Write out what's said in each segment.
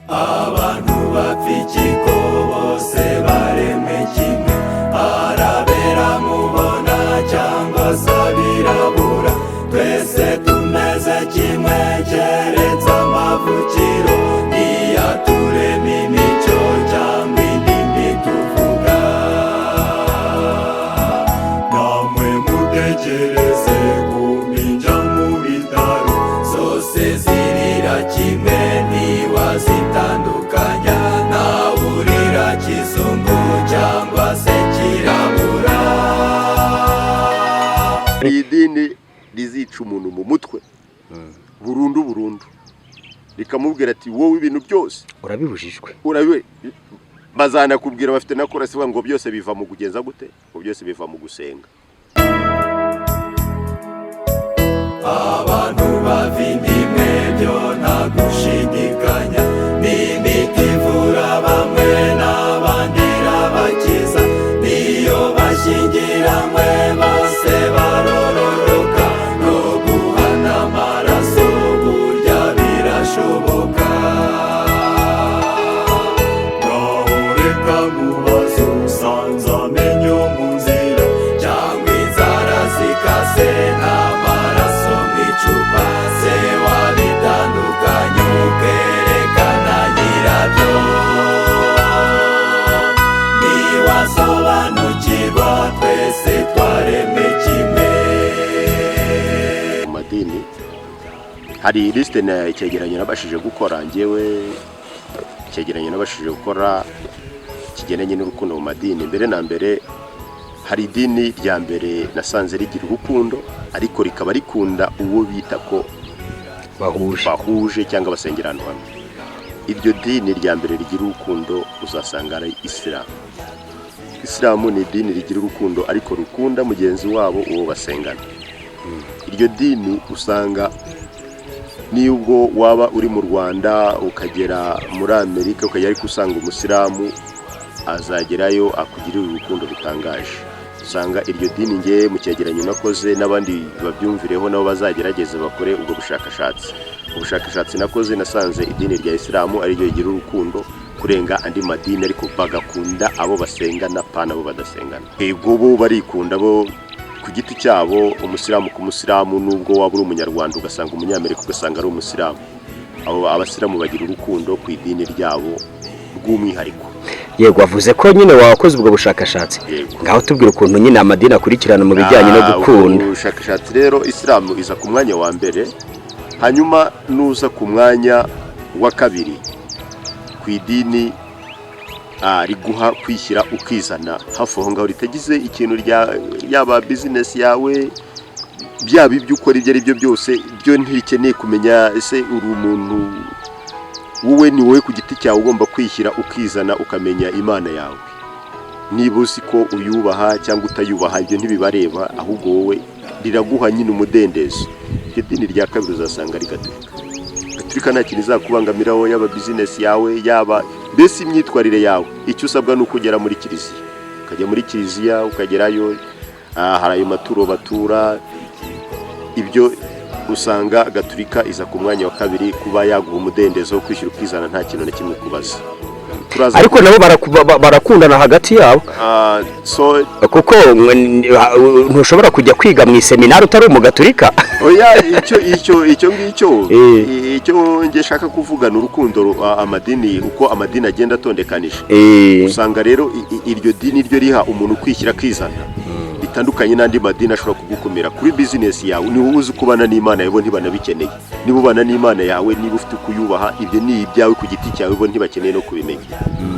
abantu bapfiki bose baremwe kimwe arabera mubona cyangwa sabirabura twese tumeze kimwe keretse amavukiro niyaturema imico cyangwa indimi tuvuga namwe mutekereze kuminja mu bitaro zose zirira kimwe ntiwazitandukanya ntawurira kizungu cyangwa se kirabura. idini rizica umuntu mu mutwe burundu rikamubwira ati wowe ibintu byose urabibujijwe bazanakubwira bafite na korasi ngo byose biva mu kugenza gute ngo byose biva mu gusenga. Abantu bavindimwe byo nta gushidikanya n'imiti ivura bamwe n'abandi irabakiza niyo bashyingiranywe bose barororoka no guhana amaraso burya birashoboka. Naho reka mubaze usanze amenyo mu nzira cyangwa inzara zikase n'amaraso mu icupa se wabitandukanye ukerekana nyirabyo ntiwasobanukirwa twese twaremwe kimwe. Mu madini hari lisite na icyegeranyo nabashije gukora njyewe icyegeranyo nabashije gukora kigendanye n'urukundo mu madini. Mbere na mbere hari idini rya mbere nasanze rigira urukundo ariko rikaba rikunda uwo bita ko bahuje cyangwa basengerana hamwe. Iryo dini rya mbere rigira urukundo uzasanga ari Isilamu ni idini rigira urukundo ariko rukunda mugenzi wabo uwo basengana. Iryo dini usanga nibwo waba uri mu Rwanda ukagera muri Amerika ukajya ariko usanga umusilamu azagerayo akugirira urukundo rutangaje. Usanga iryo dini nge mu cyegeranyo nakoze n'abandi babyumvireho nabo bazagerageze bakore ubwo bushakashatsi nakoze nasanze idini rya Isilamu ari ryo rigira urukundo kurenga andi madini ariko bagakunda abo basengana pana abo badasengana. Ego bo barikunda bo ku giti cyabo umusilamu ku musilamu nubwo waba uri umunyarwanda ugasanga umunyamerika ugasanga ari umusilamu abo abasilamu bagira urukundo ku idini ryabo rw'umwihariko. Yego wavuze ko nyine wakoze ubwo bushakashatsi ngaho tubwira ukuntu nyine amadini akurikirana mu bijyanye no gukunda. Ubushakashatsi rero Isilamu iza ku mwanya wa mbere hanyuma nuza ku mwanya wa kabiri ku idini riguha kwishyira ukizana hafi aho ngaho ritagize ikintu yaba business yawe byaba ibyo ukora ibyo ari byo byose byo ntikeneye kumenya ese uri umuntu wowe ni wowe ku giti cyawe ugomba kwishyira ukizana ukamenya Imana yawe niba uzi ko uyubaha cyangwa utayubaha ibyo ntibibareba ahubwo wowe riraguha nyine umudendezo. Iryo dini rya kabiri uzasanga ari Gatolika nta kintu izakubangamiraho yaba business yawe yaba mbese imyitwarire yawe. Icyo usabwa ni ukugera muri kiliziya ukajya muri kiliziya ukagerayo hari ayo maturo batura ibyo usanga Gatolika iza ku mwanya wa kabiri kuba yaguha umudendezo wo kwishyura ukizana nta kintu na kimwe kubaza. Ariko nabo barakundana hagati yabo kuko ntushobora kujya kwiga mu seminari utari umugatolika. Oya icyo nge shaka kuvuga ni urukundo amadini uko amadini agenda atondekanije. Usanga rero iryo dini ryo riha umuntu kwishyira kizana bitandukanye n'andi madini ashobora kugukumira kuri business yawe. Ni wowe uzi kubana n'Imana yawe ntibanabikeneye. Niba ubana n'Imana yawe niba ufite kuyubaha ibyo ni ibyawe ku giti cyawe bo ntibakeneye no kubimenya.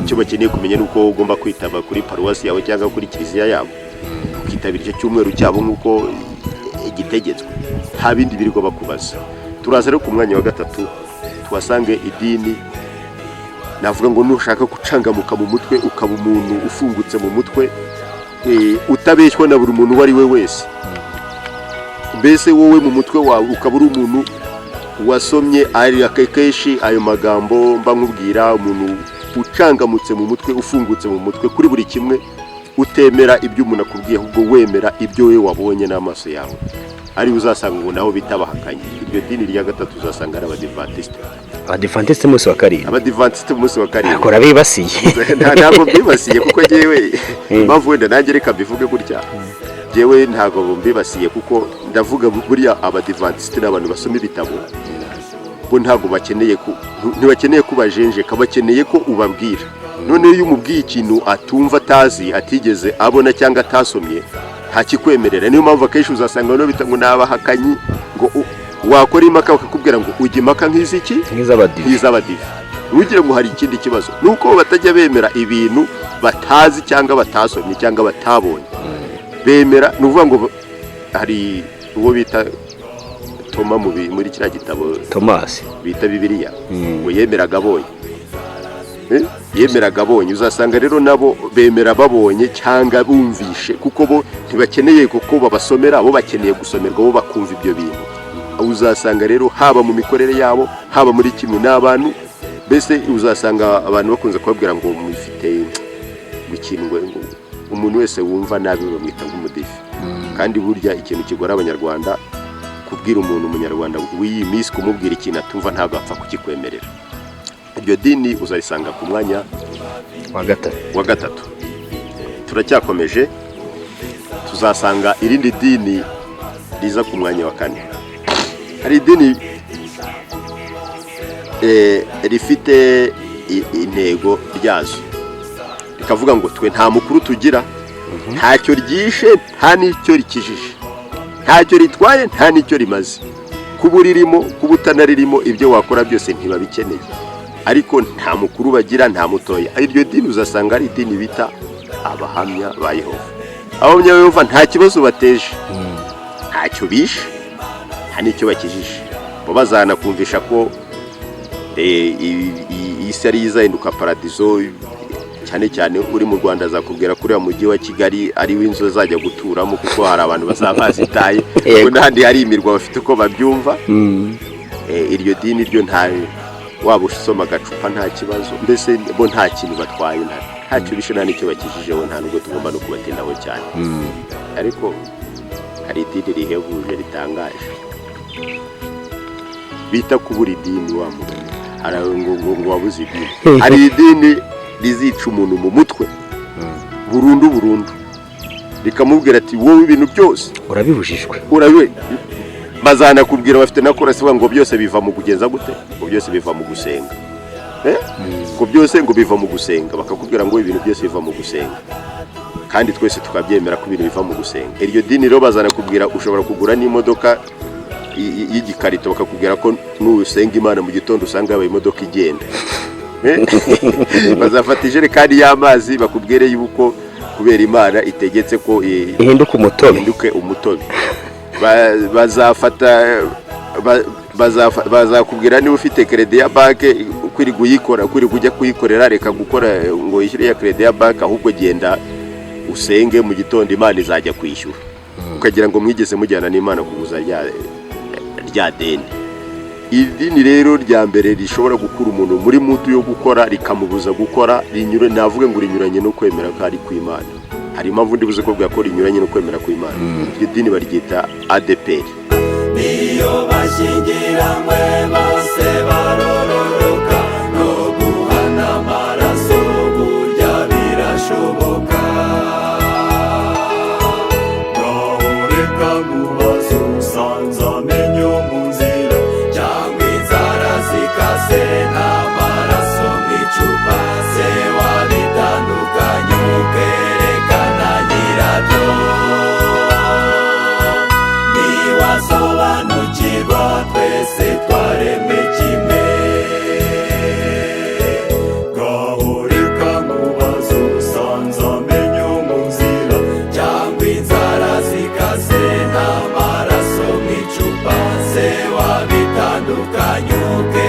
Icyo bakeneye kumenya nuko ugomba kwitaba kuri paruwasi yawe cyangwa kuri kiliziya yabo ukitabira icyo cyumweru cyabo nkuko igitegetswe nta bindi birirwa bakubaza. Turaza rero ku mwanya wa gatatu twasange idini navuga ngo nushaka gucangamuka mu mutwe ukaba umuntu ufungutse mu mutwe utabeshywa na buri muntu wari we wese. Mbese wowe mu mutwe wawe ukaba uri umuntu wasomye ari akekeshi ayo magambo mba nkubwira umuntu ucangamutse mu mutwe ufungutse mu mutwe kuri buri kimwe utemera ibyo umuntu akubwiye ahubwo wemera ibyo we wabonye n'amaso yawe ari uzasanga ngo naho bitabahakanye. Iryo dini rya gatatu uzasanga ari Abadivantisite. Abadivantiste umunsi wa karindwi. Abadivantiste umunsi wa karindwi. Akora bibasiye. Ntabwo bibasiye kuko jewe impamvu wenda nanjye reka bivuge gutya. Jewe ntabwo mbibasiye kuko ndavuga buriya abadivantiste n'abantu basoma ibitabo. Bo ntabwo bakeneye ntibakeneye kubajenjeka, bakeneye ko ubabwira. None iyo umubwiye ikintu atumva atazi atigeze abona cyangwa atasomye ntakikwemerera. Niyo mpamvu akenshi uzasanga no bita ngo nabahakanyi ngo wakora impaka bakakubwira ngo ujye impaka nk'iziki nk'iz'abadive. Ntugire ngo hari ikindi kibazo nuko batajya bemera ibintu batazi cyangwa batasomye cyangwa batabonye. Bemera nuvuga ngo hari uwo bita Toma muri kiriya gitabo Thomas bita Bibiliya ngo yemeraga abonye. Yemeraga abonye. Uzasanga rero nabo bemera babonye cyangwa bumvishe kuko bo ntibakeneye kuko babasomera, bo bakeneye gusomerwa, bo bakumva ibyo bintu. Uzasanga rero haba mu mikorere yabo haba muri kimwe n'abantu, mbese uzasanga abantu bakunze kubabwira ngo mufite gukindwe, ngo umuntu wese wumva nabi bamwita nk'umudive. Kandi burya ikintu kigora abanyarwanda kubwira umuntu umunyarwanda w'iyi minsi kumubwira ikintu atumva ntabwo apfa kukikwemerera. Iryo dini uzarisanga ku mwanya wa gatatu. Turacyakomeje, tuzasanga irindi dini riza ku mwanya wa 4. Hari idini rifite intego ryazo rikavuga ngo twe nta mukuru tugira, ntacyo ryishe nta n'icyo rikijije, ntacyo ritwaye nta n'icyo rimaze, kuba uririmo kuba utanaririmo ibyo wakora byose ntibabikeneye, ariko nta mukuru bagira nta mutoya. Iryo dini uzasanga ari idini bita abahamya ba Yehova. Abahamya ba Yehova nta kibazo bateje, ntacyo bishe nta n'icyo bakijije. Bo bazanakumvisha ko isi ari izahinduka paradizo, cyane cyane uri mu Rwanda azakubwira kuri mujyi wa Kigali ari w'inzo zajya guturamo kuko hari abantu bazabazitaye kuko n'ahandi hari imirwa bafite uko babyumva. Iryo dini ryo nta waba usoma agacupa nta kibazo, mbese bo nta kintu batwaye, ntacyo bishe nta n'icyo bakijijeho, nta nubwo tugomba no kubatindaho cyane. Ariko hari idini rihebuje ritangaje bita kubura idini wa mugani. Ngo wabuze idini. Hari idini rizica umuntu mu mutwe burundu rikamubwira ati wowe ibintu byose urabibujijwe, bazanakubwira bafite na korasi ngo byose biva mu kugenza gute, ngo byose biva mu gusenga. Ngo byose ngo biva mu gusenga, bakakubwira ngo ibintu byose biva mu gusenga, kandi twese tukabyemera ko ibintu biva mu gusenga. Iryo dini rero bazanakubwira ushobora kugura n'imodoka y'igikarito, bakakubwira ko nusenga Imana mu gitondo usanga yabaye imodoka igenda. Bazafata ijerekani y'amazi bakubwire yuko kubera Imana itegetse ko ihinduke umutobe. Bazakubwira niba ufite credit ya banke ukuri kujya kuyikorera, reka gukora ngo yishyure ya credit ya banke, ahubwo genda usenge mu gitondo Imana izajya kwishyura. Ukagira ngo mwigeze mujyana n'Imana kuguza rya deni. Idini rero rya mbere rishobora gukura umuntu muri mutu yo gukora rikamubuza gukora, navuge ngo rinyuranye no kwemera ko ari ku Imana. Hari impamvu ndibuze ko bwa ko rinyuranye no kwemera ku Imana. Iryo dini baryita ADPR. Niyo bashyingiranywe bose barororoka, no guhana amaraso burya birashoboka. Ureka mubazo usanze amenyo mu nzira, cyangwa inzara zikase n'amaraso nk'icupa, se wabitandukanye ukerekana nyirabyo. Niwasobanukirwa twese twaremwe kimwe, gahoreka mubazo usanze amenyo mu nzira, cyangwa inzara zikase n'amaraso nk'icupa, se wabitandukanye ukerekana